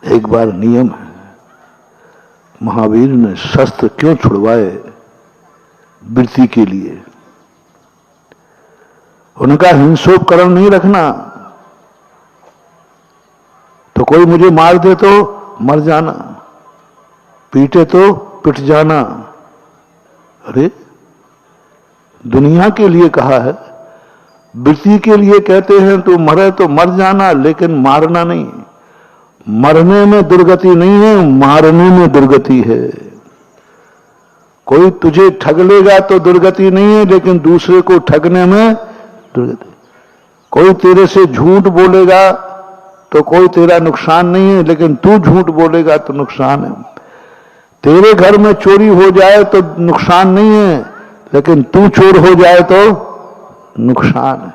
एक बार नियम है, महावीर ने शस्त्र क्यों छुड़वाए? वृत्ति के लिए। उनका हिंसोपकरण नहीं रखना। तो कोई मुझे मार दे तो मर जाना, पीटे तो पिट जाना। अरे दुनिया के लिए कहा है, वृत्ति के लिए कहते हैं तो मरे तो मर जाना, लेकिन मारना नहीं। मरने में दुर्गति नहीं है, मारने में दुर्गति है। कोई तुझे ठग लेगा तो दुर्गति नहीं है, लेकिन दूसरे को ठगने में दुर्गति। कोई तेरे से झूठ बोलेगा तो कोई तेरा नुकसान नहीं है, लेकिन तू झूठ बोलेगा तो नुकसान है। तेरे घर में चोरी हो जाए तो नुकसान नहीं है, लेकिन तू चोर हो जाए तो नुकसान है।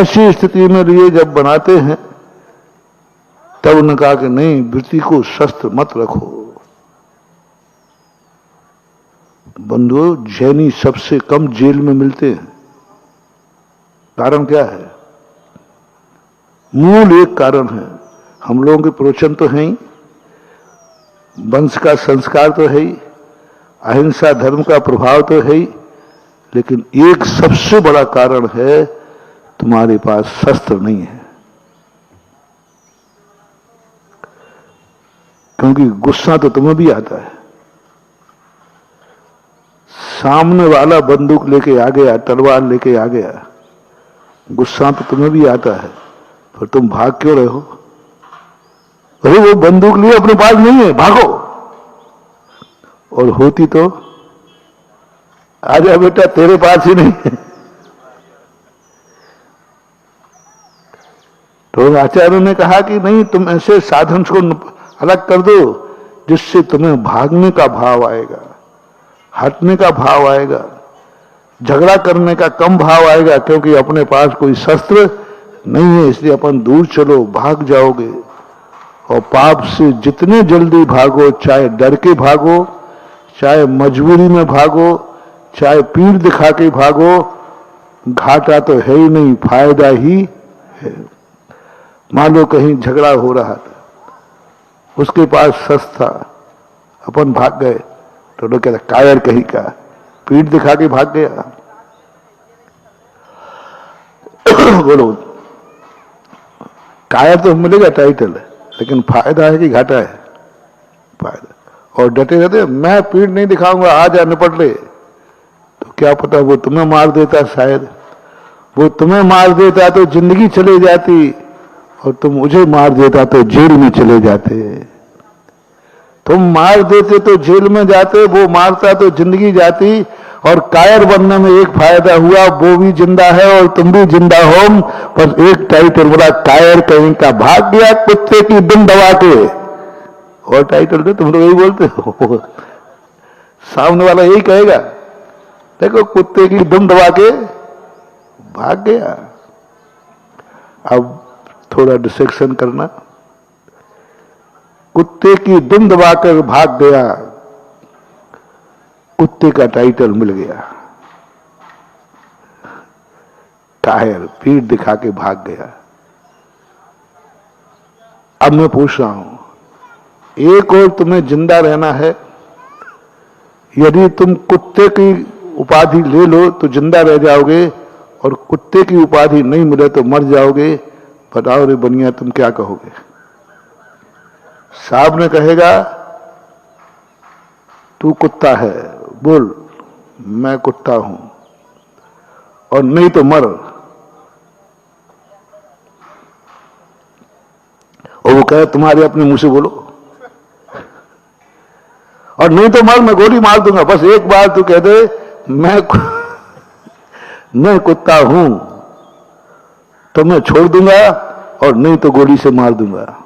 ऐसी स्थिति में लिए जब बनाते हैं तब उन्होंने कहा कि नहीं, वृत्ति को शस्त्र मत रखो। बंधुओं, जैनी सबसे कम जेल में मिलते हैं। कारण क्या है? मूल एक कारण है, हम लोगों के प्रवचन तो है ही, वंश का संस्कार तो है ही, अहिंसा धर्म का प्रभाव तो है ही, लेकिन एक सबसे बड़ा कारण है, तुम्हारे पास शस्त्र नहीं है। क्योंकि गुस्सा तो तुम्हें भी आता है। सामने वाला बंदूक लेके आ गया, तलवार लेके आ गया, गुस्सा तो तुम्हें भी आता है, फिर तुम भाग क्यों रहे हो? अरे वो बंदूक लिए अपने पास नहीं है, भागो। और होती तो आजा बेटा, तेरे पास ही नहीं है। तो आचार्य ने कहा कि नहीं, तुम ऐसे साधन को अलग कर दो जिससे तुम्हें भागने का भाव आएगा, हटने का भाव आएगा, झगड़ा करने का कम भाव आएगा, क्योंकि अपने पास कोई शस्त्र नहीं है। इसलिए अपन दूर चलो, भाग जाओगे। और पाप से जितने जल्दी भागो, चाहे डर के भागो, चाहे मजबूरी में भागो, चाहे पीठ दिखा के भागो, घाटा तो है ही नहीं, फायदा ही है। मान लो कहीं झगड़ा हो रहा था, उसके पास शस्त्र था, अपन भाग गए तो लोग कहते कायर कहीं का, पीठ दिखा के भाग गया। बोलो, कायर तो मिलेगा टाइटल, लेकिन फायदा है कि घाटा है? फायदा। और डटे रहते, मैं पीठ नहीं दिखाऊंगा, आ जा निपट ले। तो क्या पता वो तुम्हें मार देता, शायद वो तुम्हें मार देता तो जिंदगी चली जाती, और तुम मुझे मार देता तो जेल में चले जाते। तुम मार देते तो जेल में जाते, वो मारता तो जिंदगी जाती। और कायर बनने में एक फायदा हुआ, वो भी जिंदा है और तुम भी जिंदा हो। पर एक टाइटल बोला, कायर कहीं का भाग गया कुत्ते की दुम दबा के। और टाइटल दे, तुम लोग यही बोलते हो, सामने वाला यही कहेगा, देखो कुत्ते की दुम दबा के भाग गया। अब थोड़ा डिसेक्शन करना, कुत्ते की दुम दबाकर भाग गया, कुत्ते का टाइटल मिल गया। कायर पीठ दिखा के भाग गया। अब मैं पूछ रहा हूं, एक और तुम्हें जिंदा रहना है। यदि तुम कुत्ते की उपाधि ले लो तो जिंदा रह जाओगे, और कुत्ते की उपाधि नहीं मिले तो मर जाओगे। बताओ रे बनिया, तुम क्या कहोगे? साहब ने कहेगा तू कुत्ता है, बोल मैं कुत्ता हूं, और नहीं तो मर। और वो कहे तुम्हारे अपने मुंह से बोलो, और नहीं तो मर, मैं गोली मार दूंगा। बस एक बार तू कह दे मैं कुत्ता हूं, तो मैं छोड़ दूंगा, और नहीं तो गोली से मार दूंगा।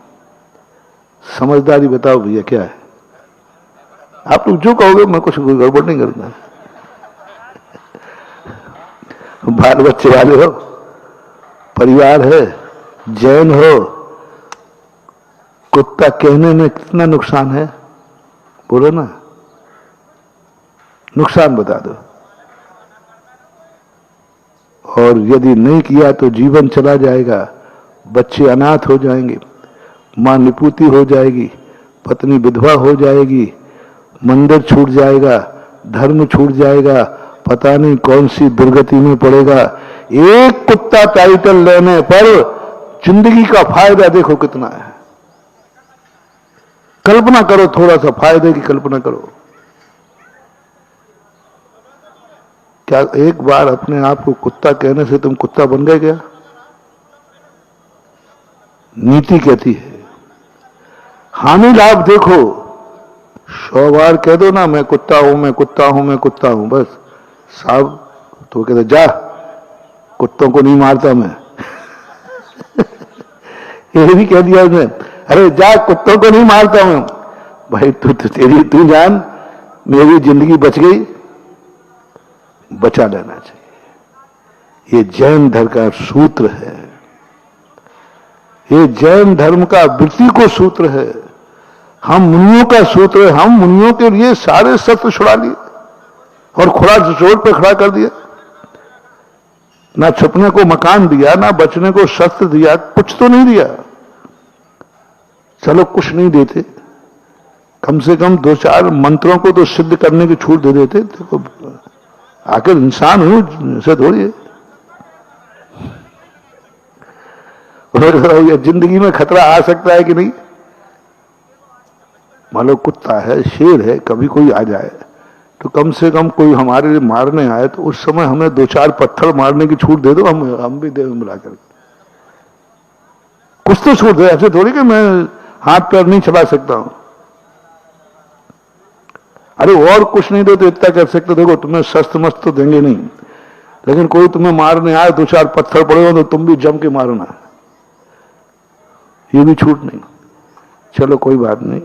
समझदारी बताओ भैया क्या है? आप लोग जो कहोगे, मैं कुछ गड़बड़ नहीं करूंगा। बाल बच्चे वाले हो, परिवार है, जैन हो, कुत्ता कहने में कितना नुकसान है? बोलो ना, नुकसान बता दो। और यदि नहीं किया तो जीवन चला जाएगा, बच्चे अनाथ हो जाएंगे। मां निपुति हो जाएगी, पत्नी विधवा हो जाएगी, मंदिर छूट जाएगा, धर्म छूट जाएगा, पता नहीं कौन सी दुर्गति में पड़ेगा। एक कुत्ता टाइटल लेने पर जिंदगी का फायदा देखो कितना है। कल्पना करो, थोड़ा सा फायदे की कल्पना करो। क्या एक बार अपने आप को कुत्ता कहने से तुम कुत्ता बन गए क्या? नीति कहती है हानि लाभ देखो। 100 बार कह दो ना मैं कुत्ता हूं, मैं कुत्ता हूं, मैं कुत्ता हूं, बस साहब तो कहते जा, कुत्तों को नहीं मारता मैं। ये भी कह दिया उसने, अरे जा, कुत्तों को नहीं मारता हूं। भाई तू जान, मेरी जिंदगी बच गई, बचा लेना चाहिए। ये जैन धर्म का सूत्र है, ये जैन धर्म का वृत्ति को सूत्र है, हम मुनियों का सूत्र है। हम मुनियों के लिए सारे शस्त्र छुड़ा लिए और खुला जोर पे खड़ा कर दिया। ना छुपने को मकान दिया, ना बचने को शस्त्र दिया, कुछ तो नहीं दिया। चलो कुछ नहीं देते, कम से कम 2-4 मंत्रों को तो सिद्ध करने की छूट दे देते। देखो आखिर इंसान हूं, ऐसे थोड़ी है। जिंदगी में खतरा आ सकता है कि नहीं? मान लो कुत्ता है, शेर है, कभी कोई आ जाए तो कम से कम कोई हमारे लिए मारने आए तो उस समय हमें 2-4 पत्थर मारने की छूट दे दो, हम भी दे मिलाकर। कुछ तो छूट दे, ऐसे थोड़ी कि मैं हाथ पैर नहीं चला सकता हूं। अरे और कुछ नहीं दो तो इतना कर सकते, देखो तुम्हें शस्त्र मस्त तो देंगे नहीं, लेकिन कोई तुम्हें मारने आए, 2-4 पत्थर पड़े हो तो तुम भी जम के मारना, ये भी छूट नहीं। चलो कोई बात नहीं,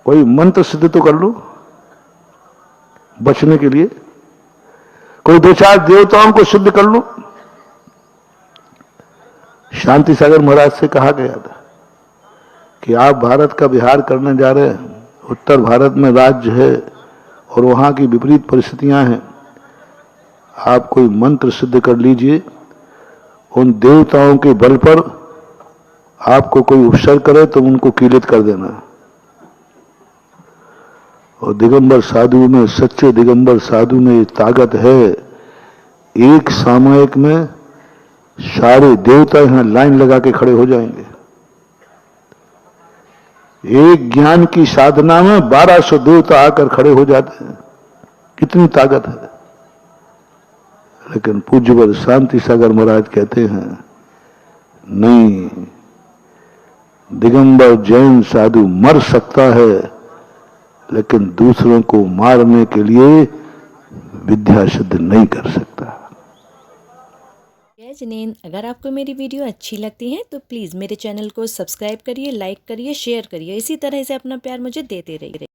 कोई मंत्र सिद्ध तो कर लो बचने के लिए, कोई 2-4 देवताओं को सिद्ध कर लो। शांति सागर महाराज से कहा गया था कि आप भारत का विहार करने जा रहे हैं, उत्तर भारत में राज्य है और वहां की विपरीत परिस्थितियां हैं, आप कोई मंत्र सिद्ध कर लीजिए, उन देवताओं के बल पर आपको कोई उपसर्ग करे तो उनको कीलित कर देना। और दिगंबर साधु में, सच्चे दिगंबर साधु में ये ताकत है, एक सामयिक में सारे देवता यहां लाइन लगा के खड़े हो जाएंगे। एक ज्ञान की साधना में 1200 देवता आकर खड़े हो जाते हैं, कितनी ताकत है। लेकिन पूज्यवर शांति सागर महाराज कहते हैं नहीं, दिगंबर जैन साधु मर सकता है लेकिन दूसरों को मारने के लिए विद्या सिद्ध नहीं कर सकता। जय जिनेंद्र, अगर आपको मेरी वीडियो अच्छी लगती है तो प्लीज़ मेरे चैनल को सब्सक्राइब करिए, लाइक करिए, शेयर करिए। इसी तरह से अपना प्यार मुझे देते रहिए।